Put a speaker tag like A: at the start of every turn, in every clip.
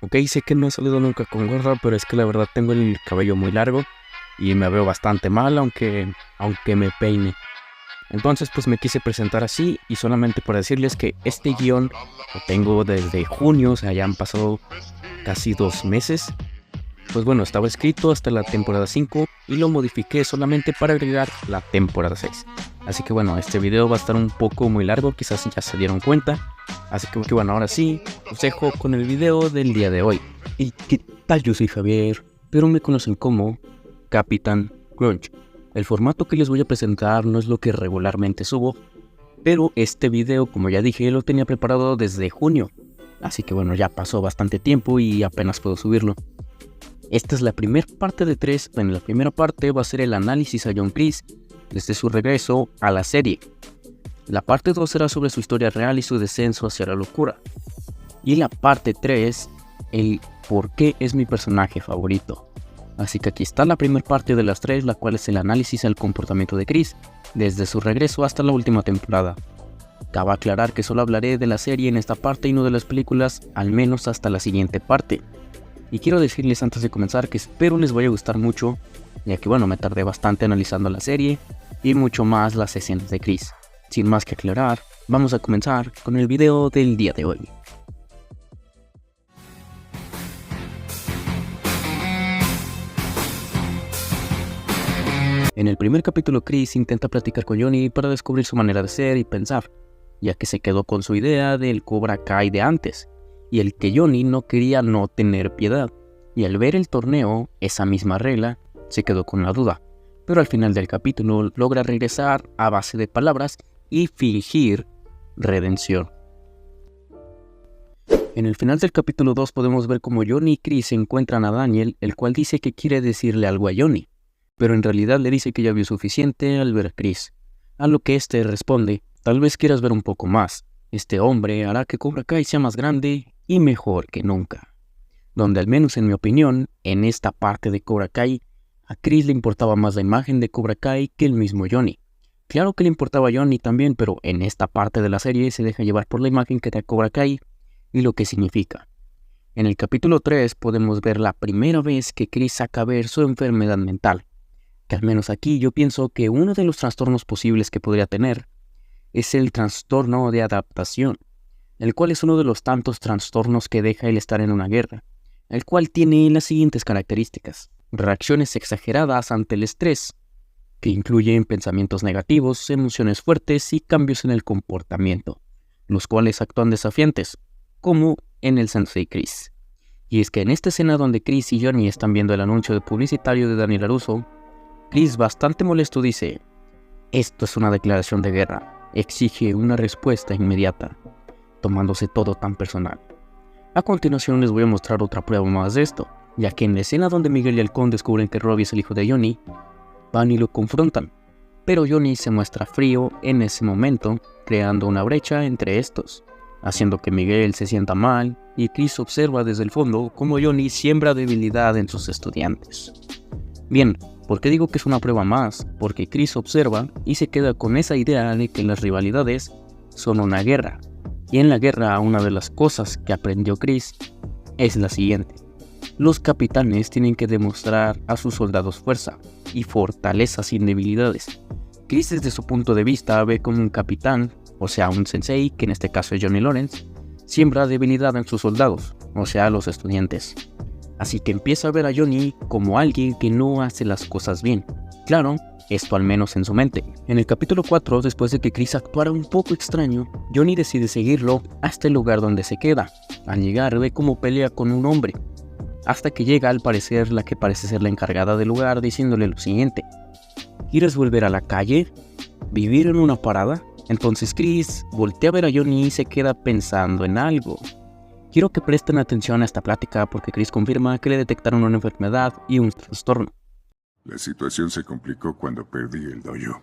A: Ok, sé que no he salido nunca con gorra, pero es que la verdad tengo el cabello muy largo y me veo bastante mal aunque me peine. Entonces pues me quise presentar así y solamente para decirles que este guión lo tengo desde junio, o sea ya han pasado casi 2 meses. Pues bueno, estaba escrito hasta la temporada 5 y lo modifiqué solamente para agregar la temporada 6. Así que bueno, este video va a estar un poco muy largo, quizás ya se dieron cuenta. Así que bueno, ahora sí, os dejo con el video del día de hoy. ¿Y qué tal? Yo soy Javier, pero me conocen como Capitán Crunch. El formato que les voy a presentar no es lo que regularmente subo, pero este video, como ya dije, lo tenía preparado desde junio. Así que bueno, ya pasó bastante tiempo y apenas puedo subirlo. Esta es la primera parte de 3. En la primera parte va a ser el análisis a John Kreese desde su regreso a la serie. La parte 2 será sobre su historia real y su descenso hacia la locura. Y la parte 3, el por qué es mi personaje favorito. Así que aquí está la primera parte de las 3, la cual es el análisis al comportamiento de Kreese desde su regreso hasta la última temporada. Cabe aclarar que solo hablaré de la serie en esta parte y no de las películas, al menos hasta la siguiente parte. Y quiero decirles antes de comenzar que espero les vaya a gustar mucho, ya que bueno, me tardé bastante analizando la serie y mucho más las escenas de Kreese. Sin más que aclarar, vamos a comenzar con el video del día de hoy. En el primer capítulo, Kreese intenta platicar con Johnny para descubrir su manera de ser y pensar, ya que se quedó con su idea del Cobra Kai de antes, y el que Johnny no quería no tener piedad, y al ver el torneo, esa misma regla, se quedó con la duda, pero al final del capítulo logra regresar a base de palabras y fingir redención. En el final del capítulo 2 podemos ver cómo Johnny y Kreese encuentran a Daniel, el cual dice que quiere decirle algo a Johnny, pero en realidad le dice que ya vio suficiente al ver a Kreese, a lo que este responde: tal vez quieras ver un poco más, este hombre hará que Cobra Kai sea más grande y mejor que nunca. Donde al menos en mi opinión, en esta parte de Cobra Kai, a Kreese le importaba más la imagen de Cobra Kai que el mismo Johnny. Claro que le importaba a Johnny también, pero en esta parte de la serie se deja llevar por la imagen que da Cobra Kai y lo que significa. En el capítulo 3 podemos ver la primera vez que Kreese saca a ver su enfermedad mental, que al menos aquí yo pienso que uno de los trastornos posibles que podría tener es el trastorno de adaptación, el cual es uno de los tantos trastornos que deja el estar en una guerra, el cual tiene las siguientes características: reacciones exageradas ante el estrés, que incluyen pensamientos negativos, emociones fuertes y cambios en el comportamiento, los cuales actúan desafiantes, como en el Sensei Kreese. Y es que en esta escena donde Kreese y Johnny están viendo el anuncio de publicitario de Daniel LaRusso, Kreese, bastante molesto, dice: esto es una declaración de guerra, exige una respuesta inmediata, tomándose todo tan personal. A continuación les voy a mostrar otra prueba más de esto, ya que en la escena donde Miguel y Halcón descubren que Robbie es el hijo de Johnny, van y lo confrontan, pero Johnny se muestra frío en ese momento, creando una brecha entre estos, haciendo que Miguel se sienta mal, y Kreese observa desde el fondo cómo Johnny siembra debilidad en sus estudiantes. Bien, ¿por qué digo que es una prueba más? Porque Kreese observa y se queda con esa idea de que las rivalidades son una guerra, y en la guerra una de las cosas que aprendió Kreese es la siguiente: los capitanes tienen que demostrar a sus soldados fuerza y fortaleza sin debilidades. Kreese, desde su punto de vista, ve como un capitán, o sea un sensei, que en este caso es Johnny Lawrence, siembra debilidad en sus soldados, o sea los estudiantes. Así que empieza a ver a Johnny como alguien que no hace las cosas bien. Claro, esto al menos en su mente. En el capítulo 4, después de que Kreese actuara un poco extraño, Johnny decide seguirlo hasta el lugar donde se queda. Al llegar ve cómo pelea con un hombre, hasta que llega al parecer la que parece ser la encargada del lugar, diciéndole lo siguiente: ¿quieres volver a la calle? ¿Vivir en una parada? Entonces Kreese voltea a ver a Johnny y se queda pensando en algo. Quiero que presten atención a esta plática porque Kreese confirma que le detectaron una enfermedad y un trastorno.
B: La situación se complicó cuando perdí el dojo.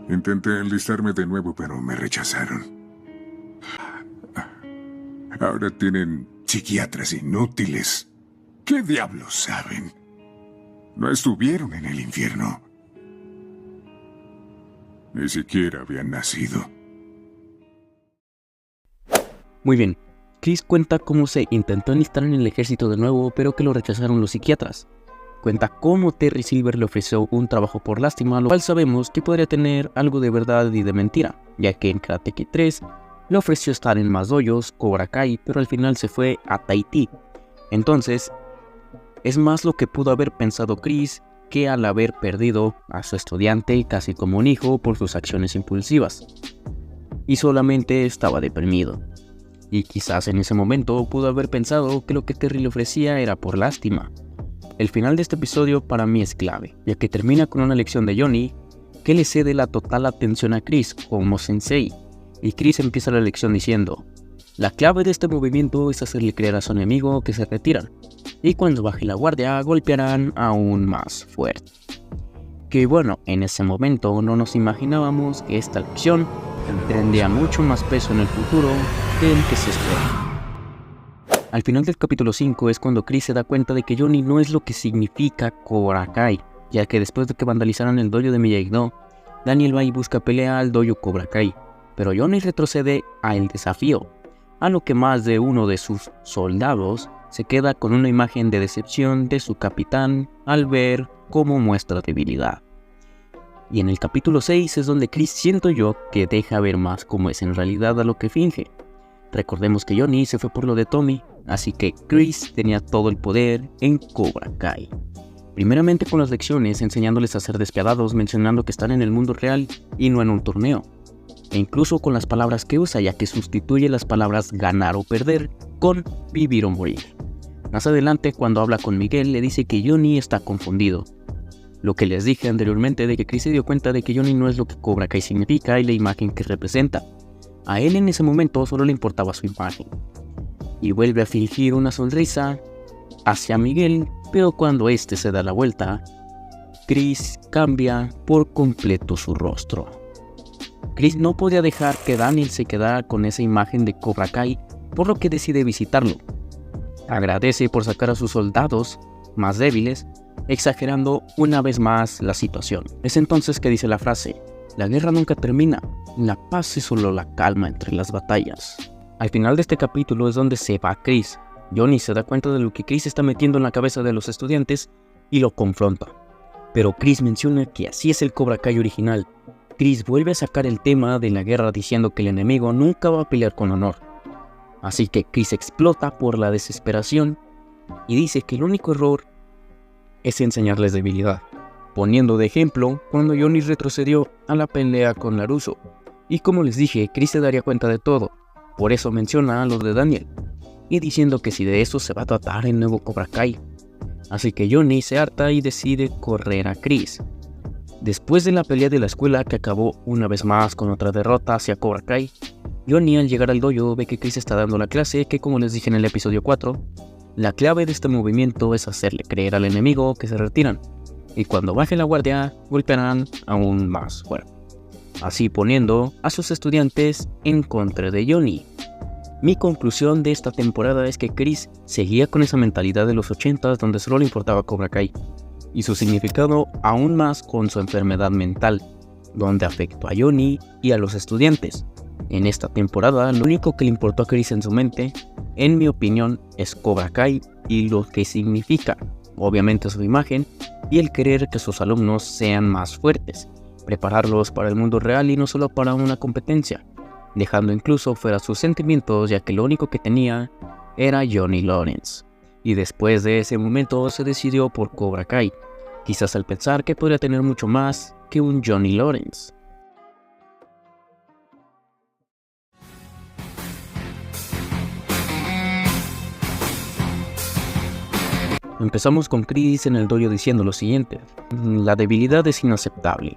B: Intenté enlistarme de nuevo, pero me rechazaron. Ahora tienen psiquiatras inútiles. ¿Qué diablos saben? No estuvieron en el infierno. Ni siquiera habían nacido.
A: Muy bien, Chris cuenta cómo se intentó enlistar en el ejército de nuevo, pero que lo rechazaron los psiquiatras. Cuenta cómo Terry Silver le ofreció un trabajo por lástima, lo cual sabemos que podría tener algo de verdad y de mentira, ya que en Karate Kid 3 le ofreció estar en más dojos, Cobra Kai, pero al final se fue a Tahití. Entonces, es más lo que pudo haber pensado Chris que al haber perdido a su estudiante casi como un hijo por sus acciones impulsivas. Y solamente estaba deprimido. Y quizás en ese momento pudo haber pensado que lo que Terry le ofrecía era por lástima. El final de este episodio para mí es clave, ya que termina con una lección de Johnny que le cede la total atención a Chris como sensei. Y Chris empieza la lección diciendo: la clave de este movimiento es hacerle creer a su enemigo que se retiran, y cuando baje la guardia golpearán aún más fuerte. Que bueno, en ese momento no nos imaginábamos que esta lección tendría mucho más peso en el futuro del que se espera. Al final del capítulo 5 es cuando Chris se da cuenta de que Johnny no es lo que significa Cobra Kai, ya que después de que vandalizaran el dojo de Miyagi-Do, Daniel va y busca pelea al dojo Cobra Kai, pero Johnny retrocede al desafío, a lo que más de uno de sus soldados se queda con una imagen de decepción de su capitán al ver cómo muestra debilidad. Y en el capítulo 6 es donde Chris siento yo que deja ver más cómo es en realidad a lo que finge. Recordemos que Johnny se fue por lo de Tommy, así que Chris tenía todo el poder en Cobra Kai. Primeramente con las lecciones, enseñándoles a ser despiadados, mencionando que están en el mundo real y no en un torneo. E incluso con las palabras que usa, ya que sustituye las palabras ganar o perder con vivir o morir. Más adelante, cuando habla con Miguel, le dice que Johnny está confundido. Lo que les dije anteriormente de que Chris se dio cuenta de que Johnny no es lo que Cobra Kai significa y la imagen que representa. A él en ese momento solo le importaba su imagen. Y vuelve a fingir una sonrisa hacia Miguel, pero cuando este se da la vuelta, Chris cambia por completo su rostro. Chris no podía dejar que Daniel se quedara con esa imagen de Cobra Kai, por lo que decide visitarlo. Agradece por sacar a sus soldados más débiles, exagerando una vez más la situación. Es entonces que dice la frase: la guerra nunca termina, la paz es solo la calma entre las batallas. Al final de este capítulo es donde se va Chris. Johnny se da cuenta de lo que Chris está metiendo en la cabeza de los estudiantes y lo confronta. Pero Chris menciona que así es el Cobra Kai original. Chris vuelve a sacar el tema de la guerra diciendo que el enemigo nunca va a pelear con honor. Así que Chris explota por la desesperación y dice que el único error es enseñarles debilidad, poniendo de ejemplo cuando Johnny retrocedió a la pelea con LaRusso. Y como les dije, Chris se daría cuenta de todo, por eso menciona a los de Daniel, y diciendo que si de eso se va a tratar el nuevo Cobra Kai. Así que Johnny se harta y decide correr a Chris. Después de la pelea de la escuela, que acabó una vez más con otra derrota hacia Cobra Kai, Johnny al llegar al dojo ve que Chris está dando la clase, que como les dije en el episodio 4, la clave de este movimiento es hacerle creer al enemigo que se retiran, y cuando baje la guardia golpearán aún más fuerte, así poniendo a sus estudiantes en contra de Johnny. Mi conclusión de esta temporada es que Chris seguía con esa mentalidad de los 80s donde solo le importaba Cobra Kai, y su significado aún más con su enfermedad mental, donde afectó a Johnny y a los estudiantes. En esta temporada, lo único que le importó a Chris en su mente, en mi opinión, es Cobra Kai y lo que significa, obviamente su imagen, y el querer que sus alumnos sean más fuertes, prepararlos para el mundo real y no solo para una competencia, dejando incluso fuera sus sentimientos, ya que lo único que tenía era Johnny Lawrence. Y después de ese momento se decidió por Cobra Kai, quizás al pensar que podría tener mucho más que un Johnny Lawrence. Empezamos con Chris en el dojo diciendo lo siguiente: la debilidad es inaceptable.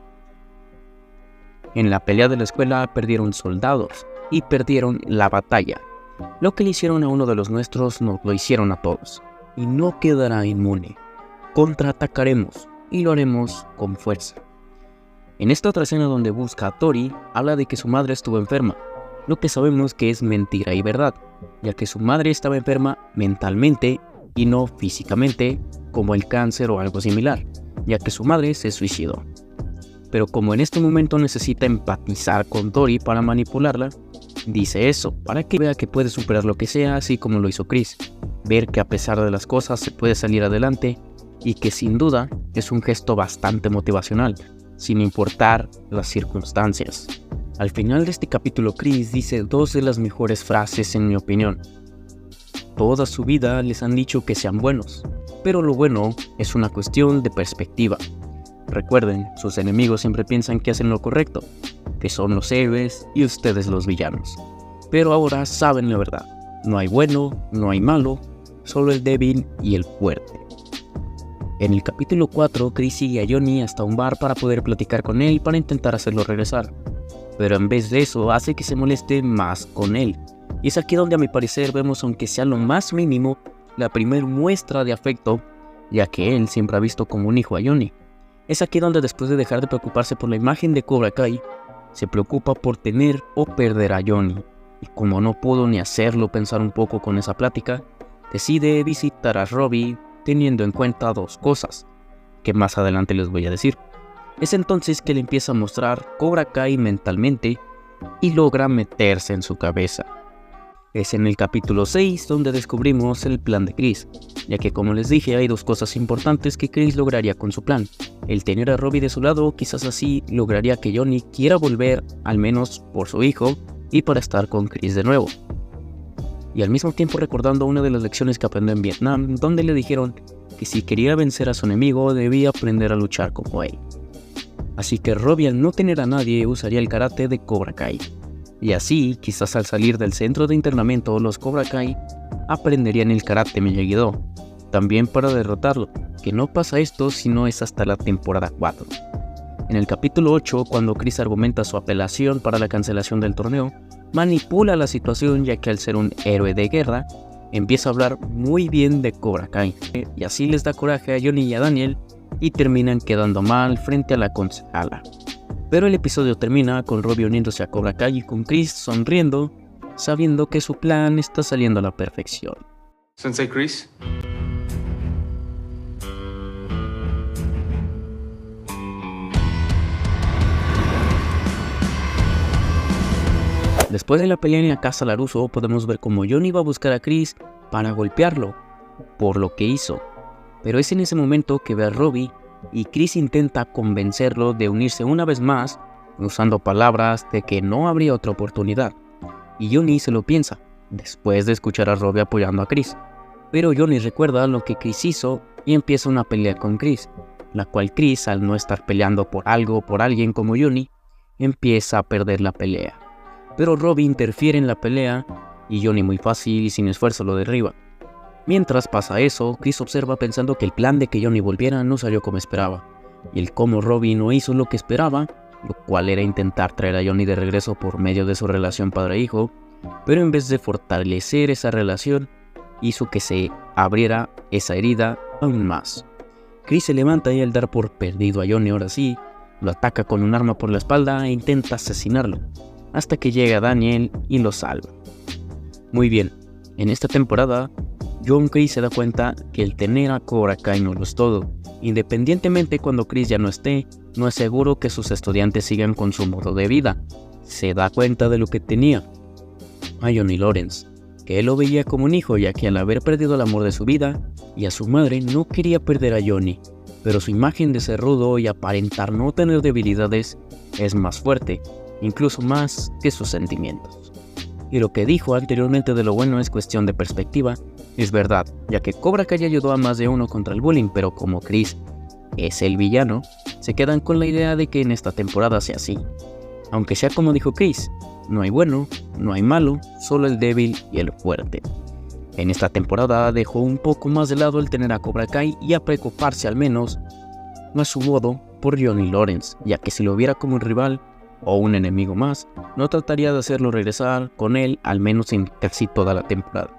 A: En la pelea de la escuela perdieron soldados y perdieron la batalla. Lo que le hicieron a uno de los nuestros nos lo hicieron a todos, y no quedará inmune. Contraatacaremos y lo haremos con fuerza. En esta otra escena donde busca a Tori, habla de que su madre estuvo enferma, lo que sabemos que es mentira y verdad, ya que su madre estaba enferma mentalmente y no físicamente, como el cáncer o algo similar, ya que su madre se suicidó. Pero como en este momento necesita empatizar con Tori para manipularla, dice eso para que vea que puede superar lo que sea, así como lo hizo Chris. Ver que a pesar de las cosas se puede salir adelante y que sin duda es un gesto bastante motivacional, sin importar las circunstancias. Al final de este capítulo, Chris dice dos de las mejores frases en mi opinión. Toda su vida les han dicho que sean buenos, pero lo bueno es una cuestión de perspectiva. Recuerden, sus enemigos siempre piensan que hacen lo correcto, que son los héroes y ustedes los villanos. Pero ahora saben la verdad, no hay bueno, no hay malo, solo el débil y el fuerte. En el capítulo 4, Chris sigue a Johnny hasta un bar para poder platicar con él para intentar hacerlo regresar. Pero en vez de eso hace que se moleste más con él. Y es aquí donde a mi parecer vemos, aunque sea lo más mínimo, la primer muestra de afecto, ya que él siempre ha visto como un hijo a Johnny. Es aquí donde después de dejar de preocuparse por la imagen de Cobra Kai, se preocupa por tener o perder a Johnny. Y como no pudo ni hacerlo pensar un poco con esa plática, decide visitar a Robbie teniendo en cuenta dos cosas, que más adelante les voy a decir. Es entonces que le empieza a mostrar Cobra Kai mentalmente y logra meterse en su cabeza. Es en el capítulo 6 donde descubrimos el plan de Chris, ya que como les dije hay dos cosas importantes que Chris lograría con su plan. El tener a Robbie de su lado, quizás así lograría que Johnny quiera volver, al menos por su hijo, y para estar con Chris de nuevo. Y al mismo tiempo recordando una de las lecciones que aprendió en Vietnam, donde le dijeron que si quería vencer a su enemigo debía aprender a luchar como él. Así que Robbie, al no tener a nadie, usaría el karate de Cobra Kai. Y así, quizás al salir del centro de internamiento, los Cobra Kai aprenderían el karate Miyagi-Do, también para derrotarlo, que no pasa esto si no es hasta la temporada 4. En el capítulo 8, cuando Chris argumenta su apelación para la cancelación del torneo, manipula la situación ya que al ser un héroe de guerra, empieza a hablar muy bien de Cobra Kai, y así les da coraje a Johnny y a Daniel, y terminan quedando mal frente a la concejala. Pero el episodio termina con Robbie uniéndose a Cobra Kai y con Chris sonriendo, sabiendo que su plan está saliendo a la perfección.
C: Sensei Chris.
A: Después de la pelea en la casa Laruso, podemos ver cómo Johnny va a buscar a Chris para golpearlo por lo que hizo. Pero es en ese momento que ve a Robbie y Chris intenta convencerlo de unirse una vez más, usando palabras de que no habría otra oportunidad. Y Johnny se lo piensa, después de escuchar a Robbie apoyando a Chris. Pero Johnny recuerda lo que Chris hizo y empieza una pelea con Chris, la cual Chris, al no estar peleando por algo o por alguien como Johnny, empieza a perder la pelea. Pero Robbie interfiere en la pelea y Johnny muy fácil y sin esfuerzo lo derriba. Mientras pasa eso, Chris observa pensando que el plan de que Johnny volviera no salió como esperaba, y el cómo Robbie no hizo lo que esperaba, lo cual era intentar traer a Johnny de regreso por medio de su relación padre-hijo, pero en vez de fortalecer esa relación, hizo que se abriera esa herida aún más. Chris se levanta y al dar por perdido a Johnny ahora sí, lo ataca con un arma por la espalda e intenta asesinarlo, hasta que llega Daniel y lo salva. Muy bien, en esta temporada, John Chris se da cuenta que el tener a Cobra Kai no lo es todo. Independientemente cuando Chris ya no esté, no es seguro que sus estudiantes sigan con su modo de vida. Se da cuenta de lo que tenía a Johnny Lawrence, que él lo veía como un hijo, ya que al haber perdido el amor de su vida y a su madre no quería perder a Johnny, pero su imagen de ser rudo y aparentar no tener debilidades es más fuerte, incluso más que sus sentimientos. Y lo que dijo anteriormente de lo bueno es cuestión de perspectiva, es verdad, ya que Cobra Kai ayudó a más de uno contra el bullying, pero como Chris es el villano, se quedan con la idea de que en esta temporada sea así. Aunque sea como dijo Chris, no hay bueno, no hay malo, solo el débil y el fuerte. En esta temporada dejó un poco más de lado el tener a Cobra Kai y a preocuparse al menos, no a su modo, por Johnny Lawrence, ya que si lo viera como un rival o un enemigo más, no trataría de hacerlo regresar con él al menos en casi toda la temporada.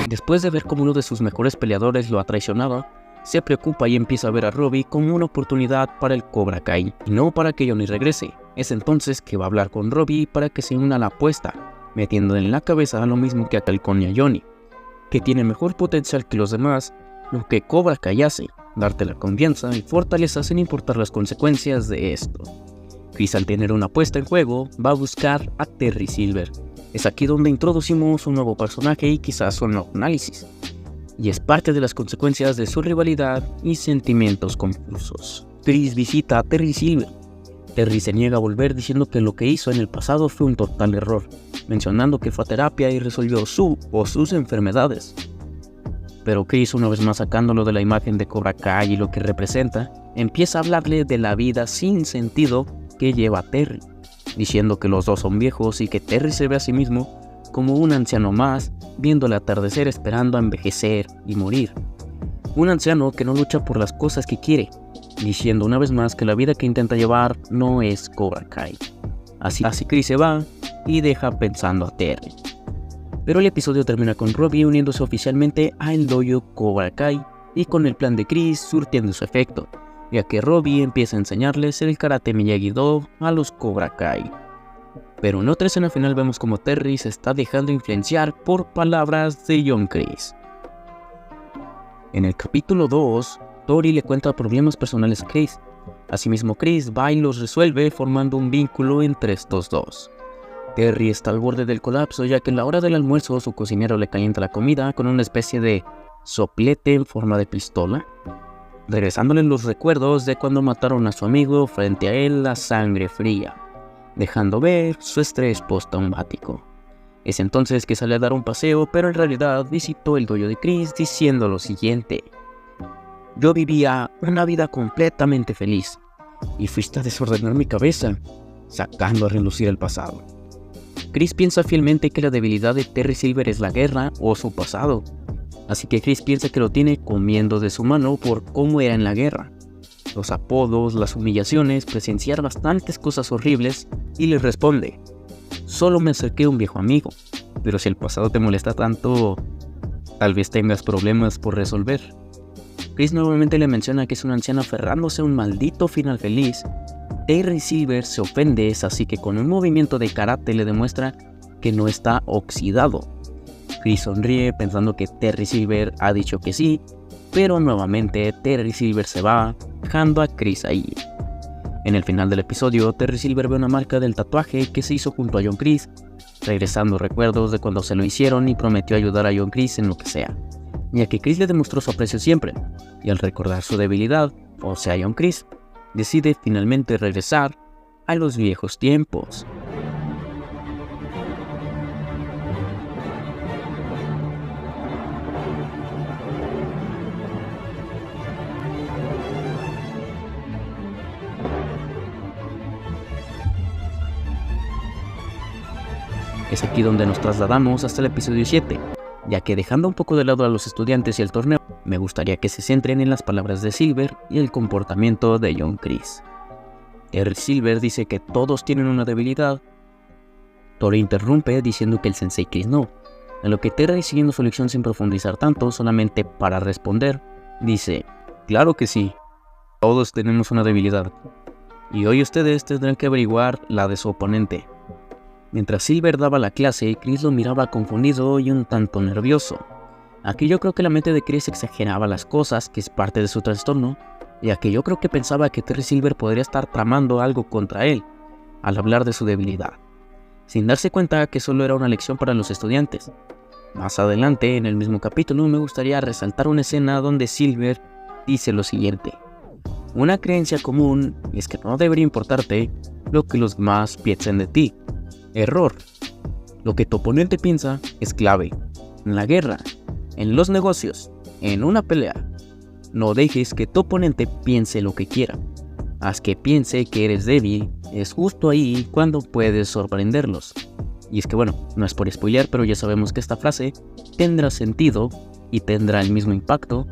A: Después de ver cómo uno de sus mejores peleadores lo ha traicionado, se preocupa y empieza a ver a Robbie como una oportunidad para el Cobra Kai, y no para que Johnny regrese. Es entonces que va a hablar con Robbie para que se una a la apuesta, metiéndole en la cabeza lo mismo que a Falcón y a Johnny, que tiene mejor potencial que los demás, lo que Cobra Kai hace, darte la confianza y fortaleza sin importar las consecuencias de esto. Chris, al tener una apuesta en juego, va a buscar a Terry Silver. Es aquí donde introducimos un nuevo personaje y quizás un nuevo análisis. Y es parte de las consecuencias de su rivalidad y sentimientos confusos. Chris visita a Terry Silver. Terry se niega a volver diciendo que lo que hizo en el pasado fue un total error, mencionando que fue a terapia y resolvió su o sus enfermedades. Pero Chris, una vez más sacándolo de la imagen de Cobra Kai y lo que representa, empieza a hablarle de la vida sin sentido que lleva Terry, diciendo que los dos son viejos y que Terry se ve a sí mismo como un anciano más, viendo el atardecer esperando a envejecer y morir. Un anciano que no lucha por las cosas que quiere, diciendo una vez más que la vida que intenta llevar no es Cobra Kai. Así Chris se va y deja pensando a Terry. Pero el episodio termina con Robbie uniéndose oficialmente a el dojo Cobra Kai y con el plan de Chris surtiendo su efecto, ya que Robbie empieza a enseñarles el karate Miyagi-Do a los Cobra Kai. Pero en otra escena final vemos como Terry se está dejando influenciar por palabras de John Chris. En el capítulo 2, Tori le cuenta problemas personales a Chris. Asimismo, Chris va y los resuelve formando un vínculo entre estos dos. Terry está al borde del colapso ya que en la hora del almuerzo su cocinero le calienta la comida con una especie de soplete en forma de pistola, regresándole los recuerdos de cuando mataron a su amigo frente a él a sangre fría, dejando ver su estrés postraumático. Es entonces que sale a dar un paseo, pero en realidad visitó el dojo de Chris diciendo lo siguiente: yo vivía una vida completamente feliz, y fuiste a desordenar mi cabeza, sacando a relucir el pasado. Chris piensa fielmente que la debilidad de Terry Silver es la guerra o su pasado, así que Chris piensa que lo tiene comiendo de su mano por cómo era en la guerra. Los apodos, las humillaciones, presenciar bastantes cosas horribles, y le responde: solo me acerqué a un viejo amigo, pero si el pasado te molesta tanto, tal vez tengas problemas por resolver. Chris nuevamente le menciona que es un anciano aferrándose a un maldito final feliz. Terry Silver se ofende, así que con un movimiento de karate le demuestra que no está oxidado. Chris sonríe pensando que Terry Silver ha dicho que sí, pero nuevamente Terry Silver se va, dejando a Chris ahí. En el final del episodio, Terry Silver ve una marca del tatuaje que se hizo junto a John Chris, regresando recuerdos de cuando se lo hicieron y prometió ayudar a John Chris en lo que sea, ya que Chris le demostró su aprecio siempre, y al recordar su debilidad, o sea John Chris, decide finalmente regresar a los viejos tiempos. Es aquí donde nos trasladamos hasta el episodio 7, ya que dejando un poco de lado a los estudiantes y el torneo, me gustaría que se centren en las palabras de Silver y el comportamiento de John Chris. Terry Silver dice que todos tienen una debilidad. Tori interrumpe diciendo que el sensei Chris no, a lo que Terry, siguiendo su lección sin profundizar tanto, solamente para responder, dice: claro que sí, todos tenemos una debilidad, y hoy ustedes tendrán que averiguar la de su oponente. Mientras Silver daba la clase, Chris lo miraba confundido y un tanto nervioso. Aquí yo creo que la mente de Chris exageraba las cosas, que es parte de su trastorno, ya que yo creo que pensaba que Terry Silver podría estar tramando algo contra él, al hablar de su debilidad, sin darse cuenta que solo era una lección para los estudiantes. Más adelante, en el mismo capítulo, me gustaría resaltar una escena donde Silver dice lo siguiente: una creencia común es que no debería importarte lo que los demás piensen de ti. Error. Lo que tu oponente piensa es clave. En la guerra, en los negocios, en una pelea, no dejes que tu oponente piense lo que quiera. Haz que piense que eres débil. Es justo ahí cuando puedes sorprenderlos. Y es que bueno, no es por spoilear, pero ya sabemos que esta frase tendrá sentido y tendrá el mismo impacto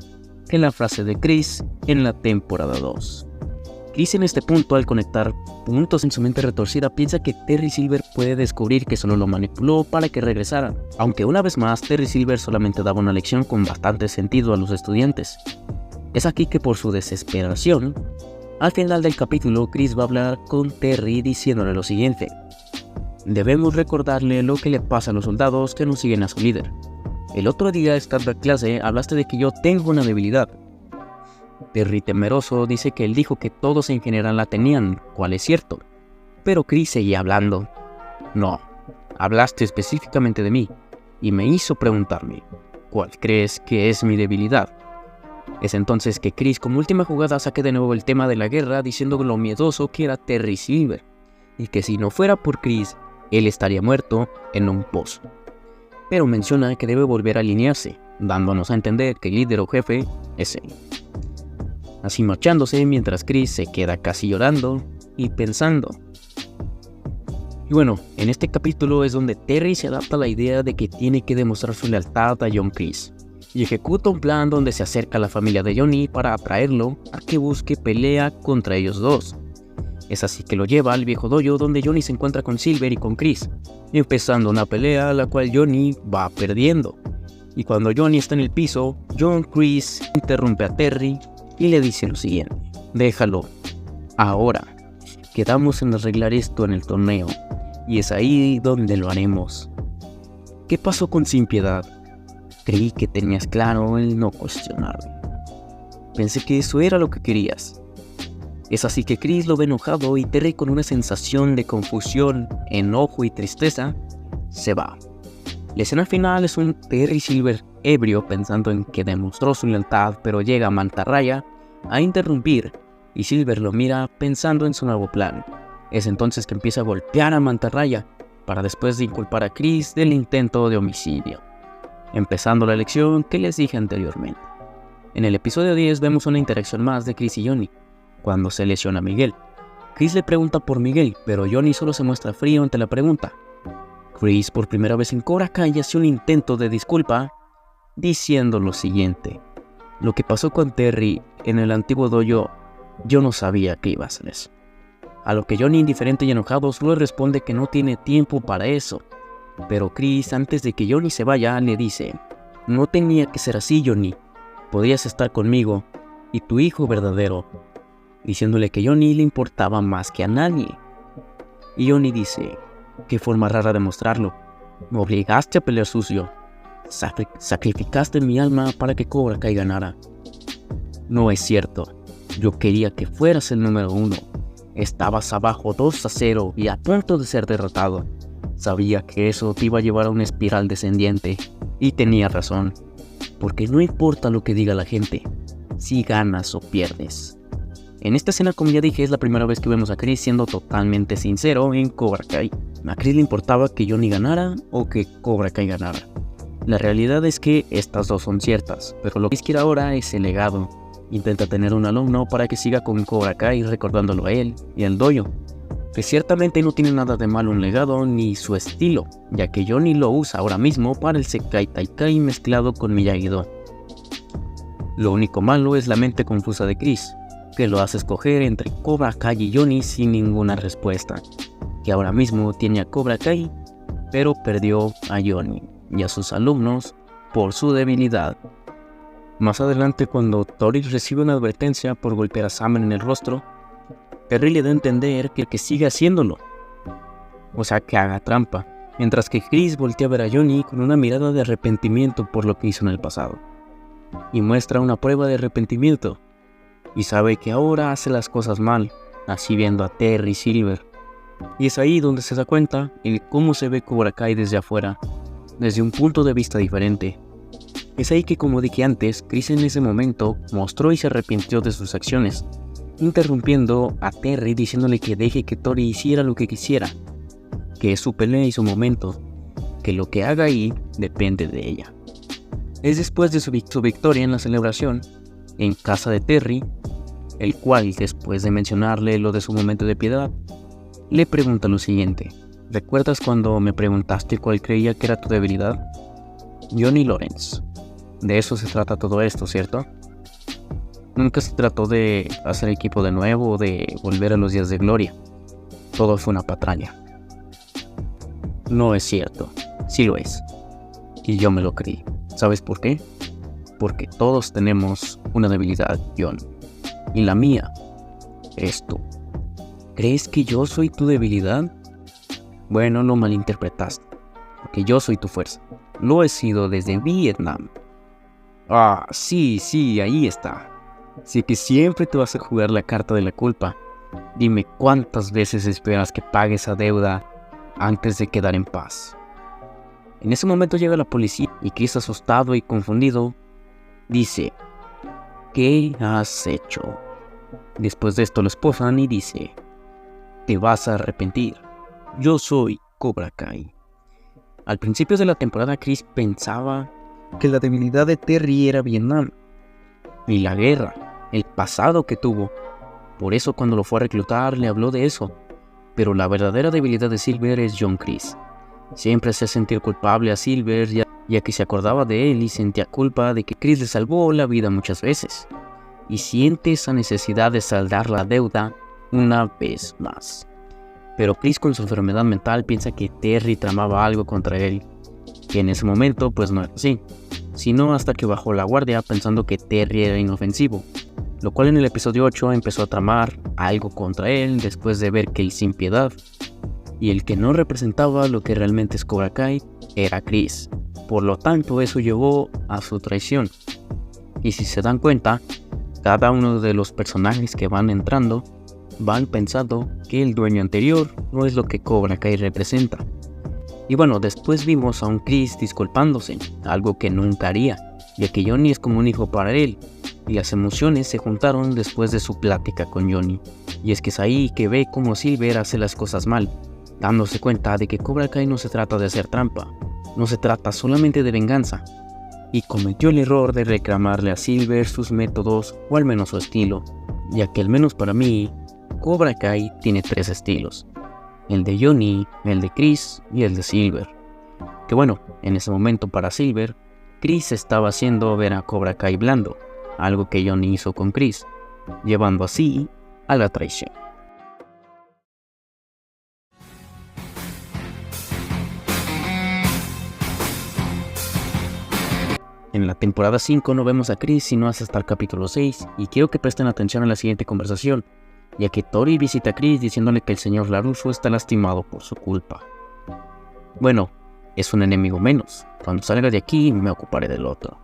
A: que la frase de Chris en la temporada 2. Chris en este punto, al conectar puntos en su mente retorcida, piensa que Terry Silver puede descubrir que solo lo manipuló para que regresara, aunque una vez más Terry Silver solamente daba una lección con bastante sentido a los estudiantes. Es aquí que por su desesperación, al final del capítulo Chris va a hablar con Terry diciéndole lo siguiente: debemos recordarle lo que le pasa a los soldados que no siguen a su líder. El otro día estando en clase hablaste de que yo tengo una debilidad. Terry, temeroso, dice que él dijo que todos en general la tenían, cual es cierto. Pero Chris seguía hablando. No, hablaste específicamente de mí y me hizo preguntarme, ¿cuál crees que es mi debilidad? Es entonces que Chris, como última jugada, saca de nuevo el tema de la guerra, diciendo lo miedoso que era Terry Silver, y que si no fuera por Chris, él estaría muerto en un pozo. Pero menciona que debe volver a alinearse, dándonos a entender que el líder o jefe es él. Así marchándose mientras Chris se queda casi llorando y pensando. Y bueno, en este capítulo es donde Terry se adapta a la idea de que tiene que demostrar su lealtad a John Kreese y ejecuta un plan donde se acerca a la familia de Johnny para atraerlo a que busque pelea contra ellos dos. Es así que lo lleva al viejo dojo donde Johnny se encuentra con Silver y con Chris, empezando una pelea la cual Johnny va perdiendo. Y cuando Johnny está en el piso, John Kreese interrumpe a Terry y le dice lo siguiente: déjalo, ahora, quedamos en arreglar esto en el torneo, y es ahí donde lo haremos. ¿Qué pasó con Sin Piedad? Creí que tenías claro el no cuestionarme. Pensé que eso era lo que querías. Es así que Chris lo ve enojado y Terry, con una sensación de confusión, enojo y tristeza, se va. La escena final es un Terry Silver ebrio pensando en que demostró su lealtad, pero llega Mantarraya a interrumpir y Silver lo mira pensando en su nuevo plan. Es entonces que empieza a golpear a Mantarraya para después de inculpar a Chris del intento de homicidio, empezando la lección que les dije anteriormente. En el episodio 10 vemos una interacción más de Chris y Johnny, cuando se lesiona a Miguel. Chris le pregunta por Miguel, pero Johnny solo se muestra frío ante la pregunta. Chris, por primera vez en Cobra Kai, hace un intento de disculpa, diciendo lo siguiente: lo que pasó con Terry en el antiguo dojo, yo no sabía que iba a hacer eso. A lo que Johnny, indiferente y enojado, solo responde que no tiene tiempo para eso. Pero Chris, antes de que Johnny se vaya, le dice: no tenía que ser así, Johnny. Podías estar conmigo y tu hijo verdadero. Diciéndole que Johnny le importaba más que a nadie. Y Johnny dice: qué forma rara de mostrarlo. Me obligaste a pelear sucio. Sacrificaste mi alma para que Cobra Kai ganara. No es cierto. Yo quería que fueras el número 1. Estabas abajo 2-0 y a punto de ser derrotado. Sabía que eso te iba a llevar a una espiral descendiente. Y tenía razón. Porque no importa lo que diga la gente, si ganas o pierdes. En esta escena, como ya dije, es la primera vez que vemos a Chris siendo totalmente sincero en Cobra Kai. A Chris le importaba que Johnny ganara o que Cobra Kai ganara. La realidad es que estas dos son ciertas, pero lo que Chris quiere ahora es el legado. Intenta tener un alumno para que siga con Cobra Kai, recordándolo a él y al dojo. Que ciertamente no tiene nada de malo un legado ni su estilo, ya que Johnny lo usa ahora mismo para el Sekai Taikai mezclado con Miyagi-Do. Lo único malo es la mente confusa de Chris, que lo hace escoger entre Cobra Kai y Johnny sin ninguna respuesta, que ahora mismo tiene a Cobra Kai, pero perdió a Johnny y a sus alumnos por su debilidad. Más adelante, cuando Tori recibe una advertencia por golpear a Sam en el rostro, Terry le da a entender que sigue haciéndolo, o sea que haga trampa, mientras que Chris voltea a ver a Johnny con una mirada de arrepentimiento por lo que hizo en el pasado, y muestra una prueba de arrepentimiento, y sabe que ahora hace las cosas mal, así viendo a Terry Silver. Y es ahí donde se da cuenta de cómo se ve Cobra Kai desde afuera, desde un punto de vista diferente. Es ahí que, como dije antes, Chris en ese momento mostró y se arrepintió de sus acciones, interrumpiendo a Terry diciéndole que deje que Tori hiciera lo que quisiera, que es su pelea y su momento, que lo que haga ahí depende de ella. Es después de su victoria en la celebración, en casa de Terry, el cual, después de mencionarle lo de su momento de piedad, le pregunta lo siguiente: ¿recuerdas cuando me preguntaste cuál creía que era tu debilidad? Johnny Lawrence. De eso se trata todo esto, ¿cierto? Nunca se trató de hacer equipo de nuevo o de volver a los días de gloria. Todo fue una patraña. No es cierto. Sí lo es. Y yo me lo creí. ¿Sabes por qué? Porque todos tenemos una debilidad, John. Y la mía es tú. ¿Crees que yo soy tu debilidad? Bueno, lo malinterpretaste. Porque yo soy tu fuerza. Lo he sido desde Vietnam. Ah, sí, ahí está. Sé que siempre te vas a jugar la carta de la culpa. Dime cuántas veces esperas que pague esa deuda antes de quedar en paz. En ese momento llega la policía y Chris, asustado y confundido, dice: ¿qué has hecho? Después de esto lo esposan y dice: te vas a arrepentir. Yo soy Cobra Kai. Al principio de la temporada, Chris pensaba que la debilidad de Terry era Vietnam y la guerra, el pasado que tuvo. Por eso cuando lo fue a reclutar le habló de eso. Pero la verdadera debilidad de Silver es John Chris. Siempre hacía sentir culpable a Silver, ya que se acordaba de él y sentía culpa de que Chris le salvó la vida muchas veces. Y siente esa necesidad de saldar la deuda una vez más. Pero Chris, con su enfermedad mental, piensa que Terry tramaba algo contra él, que en ese momento pues no era así, sino hasta que bajó la guardia pensando que Terry era inofensivo, lo cual en el episodio 8 empezó a tramar algo contra él después de ver que el sin piedad y el que no representaba lo que realmente es Cobra Kai era Chris. Por lo tanto, eso llevó a su traición. Y si se dan cuenta, cada uno de los personajes que van entrando van pensando que el dueño anterior no es lo que Cobra Kai representa. Y bueno, después vimos a un Chris disculpándose, algo que nunca haría, ya que Johnny es como un hijo para él, y las emociones se juntaron después de su plática con Johnny. Y es que es ahí que ve cómo Silver hace las cosas mal, dándose cuenta de que Cobra Kai no se trata de hacer trampa, no se trata solamente de venganza, y cometió el error de reclamarle a Silver sus métodos, o al menos su estilo, ya que al menos para mí, Cobra Kai tiene 3 estilos: el de Johnny, el de Chris y el de Silver. Que bueno, en ese momento para Silver, Chris estaba haciendo ver a Cobra Kai blando, algo que Johnny hizo con Chris, llevando así a la traición. En la temporada 5 no vemos a Chris sino hasta el capítulo 6, y quiero que presten atención a la siguiente conversación, ya que Tori visita a Chris diciéndole que el señor LaRusso está lastimado por su culpa. Bueno, es un enemigo menos, cuando salga de aquí me ocuparé del otro.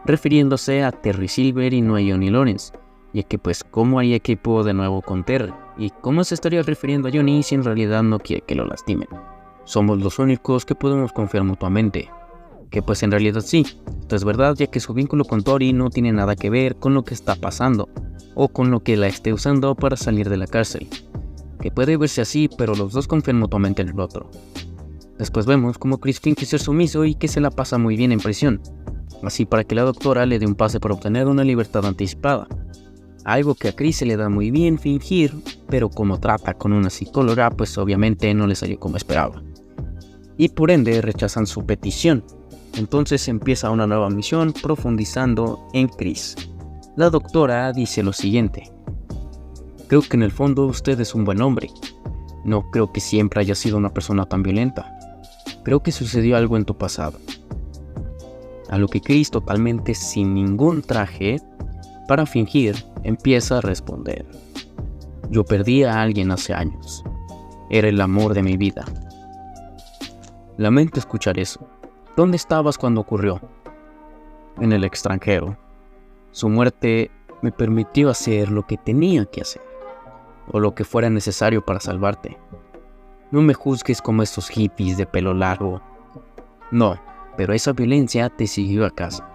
A: Refiriéndose a Terry Silver y no a Johnny Lawrence, ya que pues cómo haría equipo de nuevo con Terry, y cómo se estaría refiriendo a Johnny si en realidad no quiere que lo lastimen. Somos los únicos que podemos confiar mutuamente. Que pues en realidad sí, esto es verdad, ya que su vínculo con Tori no tiene nada que ver con lo que está pasando, o con lo que la esté usando para salir de la cárcel. Que puede verse así, pero los dos confían mutuamente en el otro. Después vemos como Chris finge ser sumiso y que se la pasa muy bien en prisión, así para que la doctora le dé un pase para obtener una libertad anticipada. Algo que a Chris se le da muy bien fingir, pero como trata con una psicóloga, pues obviamente no le salió como esperaba. Y por ende rechazan su petición. Entonces empieza una nueva misión profundizando en Chris. La doctora dice lo siguiente: creo que en el fondo usted es un buen hombre. No creo que siempre haya sido una persona tan violenta. Creo que sucedió algo en tu pasado. A lo que Chris, totalmente sin ningún traje para fingir, empieza a responder: yo perdí a alguien hace años. Era el amor de mi vida. Lamento escuchar eso. ¿Dónde estabas cuando ocurrió? En el extranjero. Su muerte me permitió hacer lo que tenía que hacer, o lo que fuera necesario para salvarte. No me juzgues como estos hippies de pelo largo. No, pero esa violencia te siguió a casa.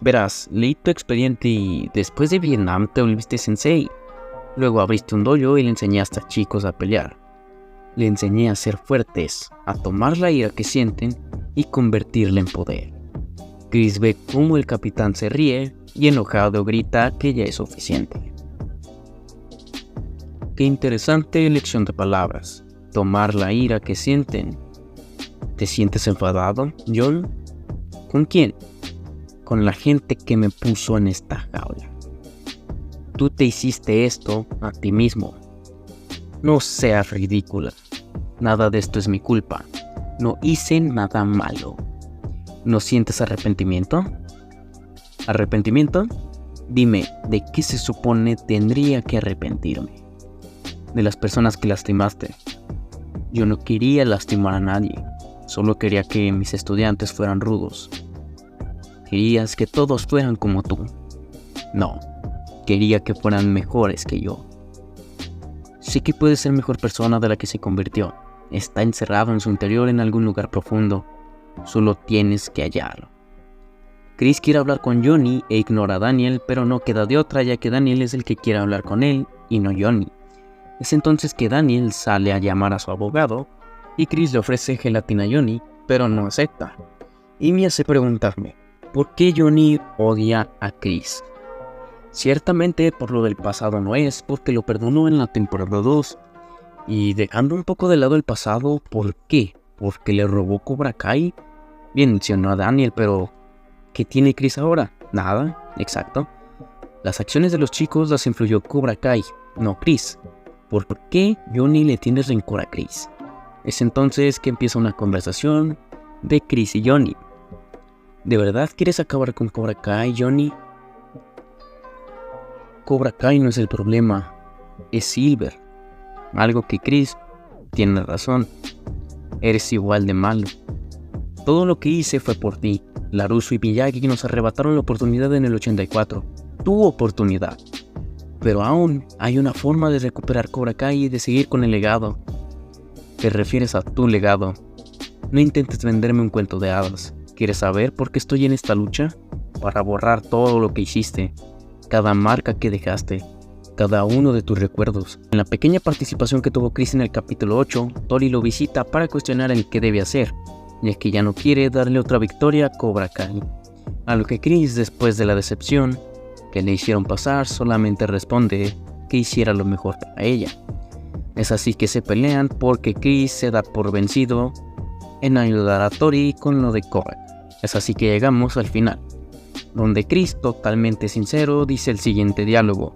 A: Verás, leí tu expediente y después de Vietnam te volviste sensei. Luego abriste un dojo y le enseñaste a chicos a pelear. Le enseñé a ser fuertes, a tomar la ira que sienten y convertirla en poder. Chris ve cómo el capitán se ríe y enojado grita que ya es suficiente. Qué interesante elección de palabras. Tomar la ira que sienten. ¿Te sientes enfadado, John? ¿Con quién? Con la gente que me puso en esta jaula. Tú te hiciste esto a ti mismo. No seas ridícula. Nada de esto es mi culpa. No hice nada malo. ¿No sientes arrepentimiento? ¿Arrepentimiento? Dime, ¿de qué se supone tendría que arrepentirme? De las personas que lastimaste. Yo no quería lastimar a nadie. Solo quería que mis estudiantes fueran rudos. Querías que todos fueran como tú. No, quería que fueran mejores que yo. Sé que puede ser mejor persona de la que se convirtió. Está encerrado en su interior en algún lugar profundo. Solo tienes que hallarlo. Chris quiere hablar con Johnny e ignora a Daniel, pero no queda de otra ya que Daniel es el que quiere hablar con él y no Johnny. Es entonces que Daniel sale a llamar a su abogado y Chris le ofrece gelatina a Johnny, pero no acepta. Y me hace preguntarme, ¿por qué Johnny odia a Chris? Ciertamente por lo del pasado no es, porque lo perdonó en la temporada 2. Y dejando un poco de lado el pasado, ¿por qué? ¿Porque le robó Cobra Kai? Bien, mencionó a Daniel, pero ¿qué tiene Chris ahora? Nada, exacto. Las acciones de los chicos las influyó Cobra Kai, no Chris. ¿Por qué Johnny le tiene rencor a Chris? Es entonces que empieza una conversación de Chris y Johnny. ¿De verdad quieres acabar con Cobra Kai, Johnny? Cobra Kai no es el problema, es Silver. Algo que Chris tiene razón. Eres igual de malo. Todo lo que hice fue por ti. LaRusso y Miyagi nos arrebataron la oportunidad en el 84. Tu oportunidad. Pero aún hay una forma de recuperar Cobra Kai y de seguir con el legado. Te refieres a tu legado. No intentes venderme un cuento de hadas. ¿Quieres saber por qué estoy en esta lucha? Para borrar todo lo que hiciste. Cada marca que dejaste. Cada uno de tus recuerdos. En la pequeña participación que tuvo Chris en el capítulo 8, Tori lo visita para cuestionar el qué debe hacer, ya que ya no quiere darle otra victoria a Cobra Kai. A lo que Chris, después de la decepción que le hicieron pasar, solamente responde que hiciera lo mejor para ella. Es así que se pelean porque Chris se da por vencido en ayudar a Tori con lo de Cobra. Es así que llegamos al final, donde Chris, totalmente sincero, dice el siguiente diálogo.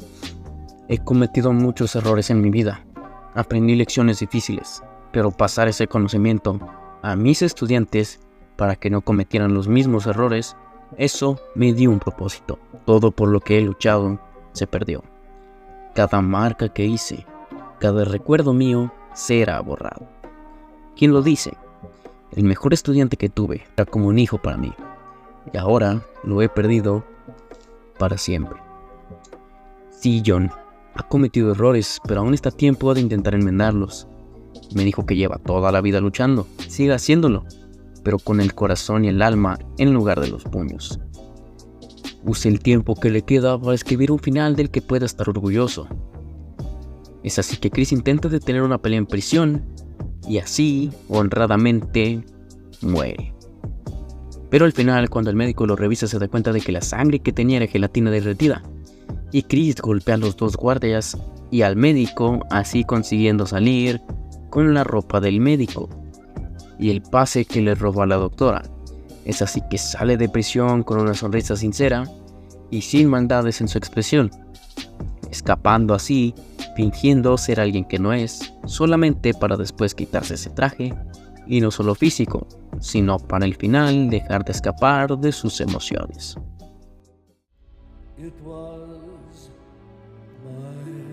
A: He cometido muchos errores en mi vida. Aprendí lecciones difíciles, pero pasar ese conocimiento a mis estudiantes para que no cometieran los mismos errores, eso me dio un propósito. Todo por lo que he luchado se perdió. Cada marca que hice, cada recuerdo mío será borrado. ¿Quién lo dice? El mejor estudiante que tuve era como un hijo para mí. Y ahora lo he perdido para siempre. Sí, John. Ha cometido errores, pero aún está a tiempo de intentar enmendarlos. Me dijo que lleva toda la vida luchando. Siga haciéndolo, pero con el corazón y el alma en lugar de los puños. Use el tiempo que le queda para escribir un final del que pueda estar orgulloso. Es así que Chris intenta detener una pelea en prisión y así, honradamente, muere. Pero al final, cuando el médico lo revisa, se da cuenta de que la sangre que tenía era gelatina derretida. Y Chris golpea a los dos guardias y al médico, así consiguiendo salir con la ropa del médico y el pase que le robó a la doctora. Es así que sale de prisión con una sonrisa sincera y sin maldades en su expresión, escapando así, fingiendo ser alguien que no es, solamente para después quitarse ese traje, y no solo físico, sino para el final dejar de escapar de sus emociones.
C: It was my way.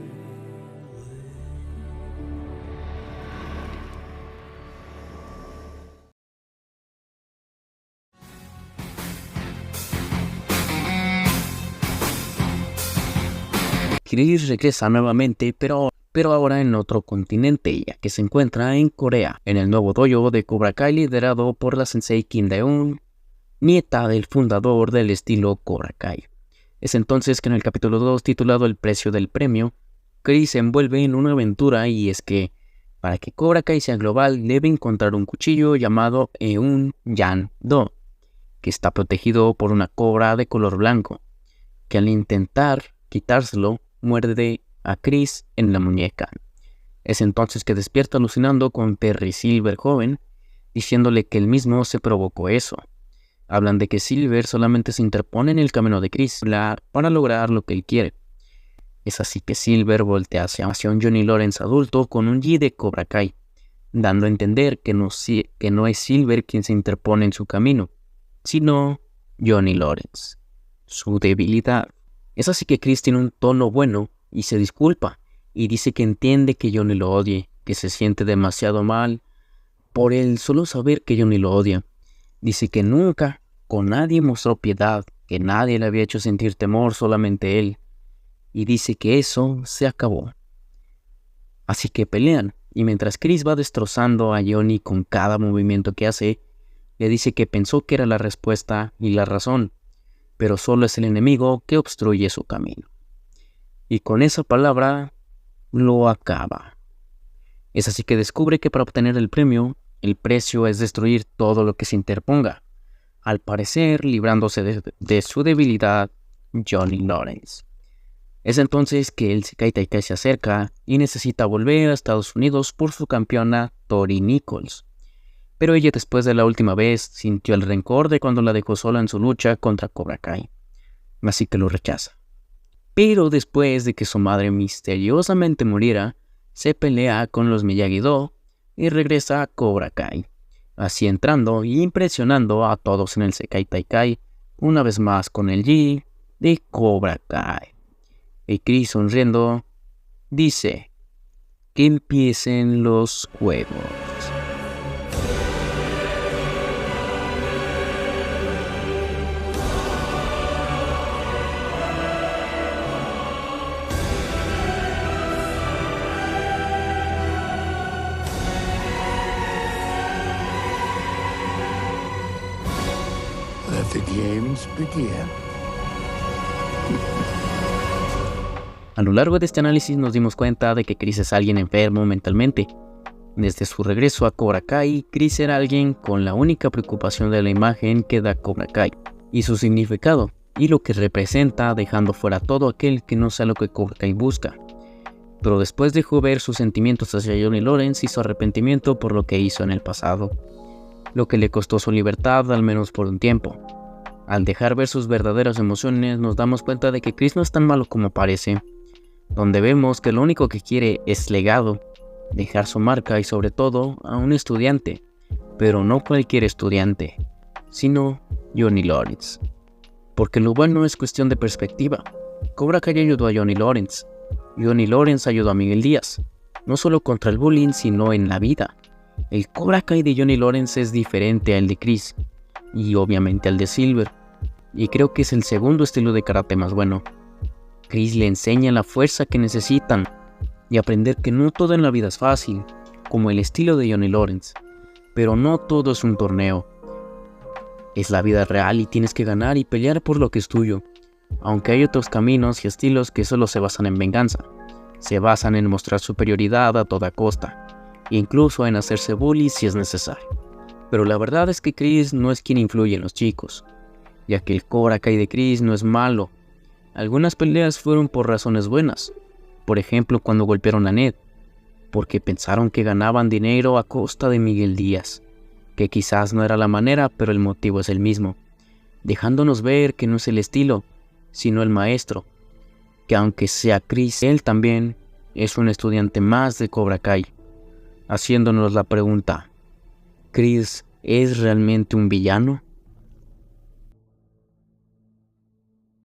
A: Chris regresa nuevamente, pero ahora en otro continente, ya que se encuentra en Corea, en el nuevo dojo de Cobra Kai liderado por la sensei Kim Dae-un, nieta del fundador del estilo Cobra Kai. Es entonces que en el capítulo 2, titulado El precio del premio, Chris se envuelve en una aventura, y es que para que Cobra Kai sea global debe encontrar un cuchillo llamado Eun Yan Do, que está protegido por una cobra de color blanco, que al intentar quitárselo muerde a Chris en la muñeca. Es entonces que despierta alucinando con Terry Silver joven, diciéndole que él mismo se provocó eso. Hablan de que Silver solamente se interpone en el camino de Chris para lograr lo que él quiere. Es así que Silver voltea hacia un Johnny Lawrence adulto con un Gi de Cobra Kai, dando a entender que no es Silver quien se interpone en su camino, sino Johnny Lawrence, su debilidad. Es así que Chris tiene un tono bueno y se disculpa, y dice que entiende que Johnny lo odie, que se siente demasiado mal por el solo saber que Johnny lo odia. Dice que nunca con nadie mostró piedad, que nadie le había hecho sentir temor, solamente él. y dice que eso se acabó. Así que pelean, y mientras Chris va destrozando a Johnny con cada movimiento que hace, le dice que pensó que era la respuesta y la razón, pero solo es el enemigo que obstruye su camino. Y con esa palabra lo acaba. Es así que descubre que para obtener el premio, el precio es destruir todo lo que se interponga, al parecer librándose de su debilidad, Johnny Lawrence. Es entonces que el Sekai Taikai se acerca y necesita volver a Estados Unidos por su campeona Tori Nichols. Pero ella, después de la última vez, sintió el rencor de cuando la dejó sola en su lucha contra Cobra Kai, así que lo rechaza. Pero después de que su madre misteriosamente muriera, se pelea con los Miyagi-Do y regresa a Cobra Kai, así entrando y impresionando a todos en el Sekai Taikai, una vez más con el Gi de Cobra Kai. Y Chris, sonriendo, dice que empiecen los juegos.
B: Let the games begin.
A: A lo largo de este análisis nos dimos cuenta de que Chris es alguien enfermo mentalmente. Desde su regreso a Cobra Kai, Chris era alguien con la única preocupación de la imagen que da Cobra Kai, y su significado, y lo que representa, dejando fuera todo aquel que no sea lo que Cobra Kai busca. Pero después dejó ver sus sentimientos hacia Johnny Lawrence y su arrepentimiento por lo que hizo en el pasado, lo que le costó su libertad al menos por un tiempo. Al dejar ver sus verdaderas emociones, nos damos cuenta de que Chris no es tan malo como parece, donde vemos que lo único que quiere es legado, dejar su marca y sobre todo a un estudiante, pero no cualquier estudiante, sino Johnny Lawrence. Porque lo bueno es cuestión de perspectiva. Cobra Kai ayudó a Johnny Lawrence. Johnny Lawrence ayudó a Miguel Díaz, no solo contra el bullying, sino en la vida. El Cobra Kai de Johnny Lawrence es diferente al de Chris, y obviamente al de Silver, y creo que es el segundo estilo de karate más bueno. Chris le enseña la fuerza que necesitan, y aprender que no todo en la vida es fácil, como el estilo de Johnny Lawrence, pero no todo es un torneo. Es la vida real y tienes que ganar y pelear por lo que es tuyo, aunque hay otros caminos y estilos que solo se basan en venganza, se basan en mostrar superioridad a toda costa, e incluso en hacerse bully si es necesario. Pero la verdad es que Chris no es quien influye en los chicos, ya que el Cobra Kai de Chris no es malo. Algunas peleas fueron por razones buenas, por ejemplo cuando golpearon a Ned, porque pensaron que ganaban dinero a costa de Miguel Díaz, que quizás no era la manera, pero el motivo es el mismo, dejándonos ver que no es el estilo, sino el maestro, que aunque sea Chris, él también es un estudiante más de Cobra Kai, haciéndonos la pregunta: ¿Chris es realmente un villano?